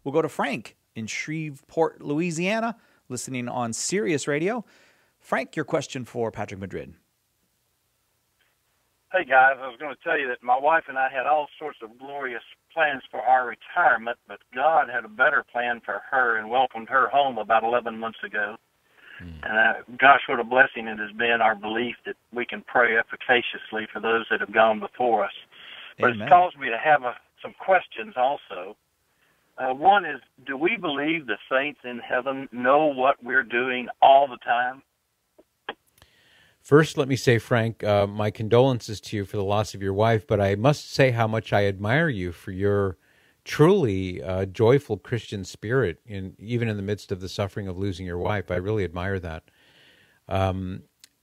We'll go to Frank in Shreveport, Louisiana, listening on Sirius Radio. Frank, your question for Patrick Madrid. Hey, guys, I was going to tell you that my wife and I had all sorts of glorious plans for our retirement, but God had a better plan for her and welcomed her home about 11 months ago. And gosh, what a blessing it has been, our belief that we can pray efficaciously for those that have gone before us. But Amen. It's caused me to have some questions also. One is, do we believe the saints in heaven know what we're doing all the time? First, let me say, Frank, my condolences to you for the loss of your wife, but I must say how much I admire you for your truly joyful Christian spirit, even in the midst of the suffering of losing your wife. I really admire that.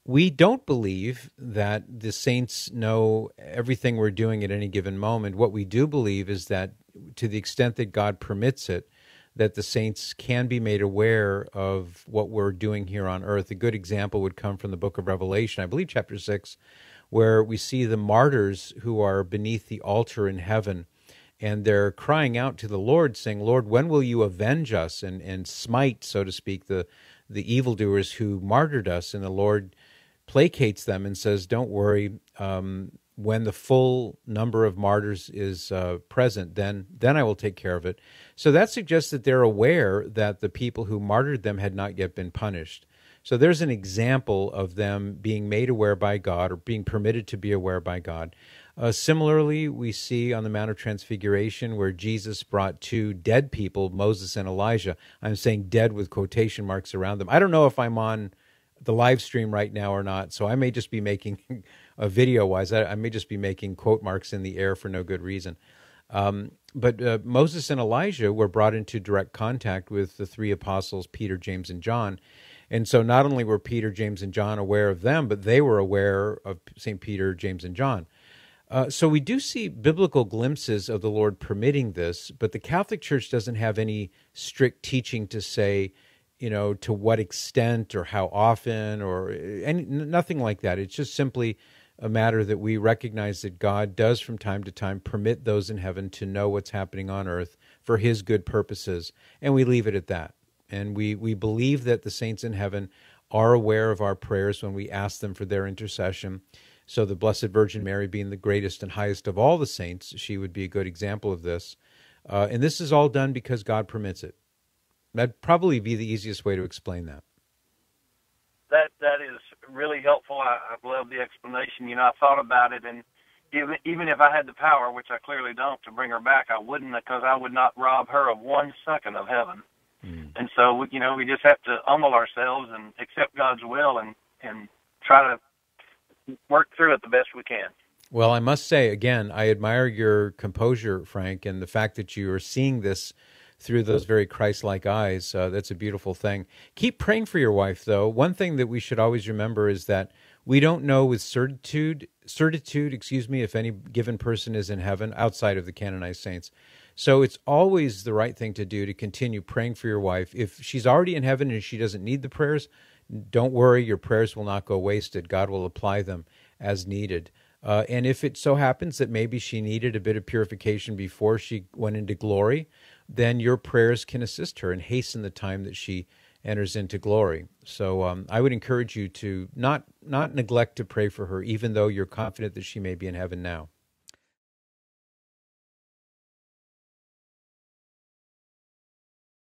We don't believe that the saints know everything we're doing at any given moment. What we do believe is that to the extent that God permits it, that the saints can be made aware of what we're doing here on earth. A good example would come from the book of Revelation, I believe chapter 6, where we see the martyrs who are beneath the altar in heaven, and they're crying out to the Lord, saying, Lord, when will you avenge us and smite, so to speak, the evildoers who martyred us? And the Lord placates them and says, don't worry, when the full number of martyrs is present, then I will take care of it. So that suggests that they're aware that the people who martyred them had not yet been punished. So there's an example of them being made aware by God, or being permitted to be aware by God. Similarly, we see on the Mount of Transfiguration where Jesus brought two dead people, Moses and Elijah. I'm saying dead with quotation marks around them. I don't know if I'm on the live stream right now or not, so I may just be making video-wise, I may just be making quote marks in the air for no good reason. But Moses and Elijah were brought into direct contact with the three apostles, Peter, James, and John. And so not only were Peter, James, and John aware of them, but they were aware of St. Peter, James, and John. So we do see biblical glimpses of the Lord permitting this, but the Catholic Church doesn't have any strict teaching to say, to what extent or how often or nothing like that. It's just simply a matter that we recognize that God does from time to time permit those in heaven to know what's happening on earth for his good purposes, and we leave it at that. And we believe that the saints in heaven are aware of our prayers when we ask them for their intercession. So the Blessed Virgin Mary being the greatest and highest of all the saints, she would be a good example of this. And this is all done because God permits it. That'd probably be the easiest way to explain that. That is really helpful. I love the explanation. I thought about it, and even if I had the power, which I clearly don't, to bring her back, I wouldn't, because I would not rob her of 1 second of heaven. And so, we just have to humble ourselves and accept God's will and try to work through it the best we can. Well, I must say, again, I admire your composure, Frank, and the fact that you are seeing this through those very Christ-like eyes. That's a beautiful thing. Keep praying for your wife, though. One thing that we should always remember is that we don't know with certitude, if any given person is in heaven outside of the canonized saints. So it's always the right thing to do to continue praying for your wife. If she's already in heaven and she doesn't need the prayers, don't worry, your prayers will not go wasted. God will apply them as needed. And if it so happens that maybe she needed a bit of purification before she went into glory, then your prayers can assist her and hasten the time that she enters into glory. So I would encourage you to not neglect to pray for her, even though you're confident that she may be in heaven now.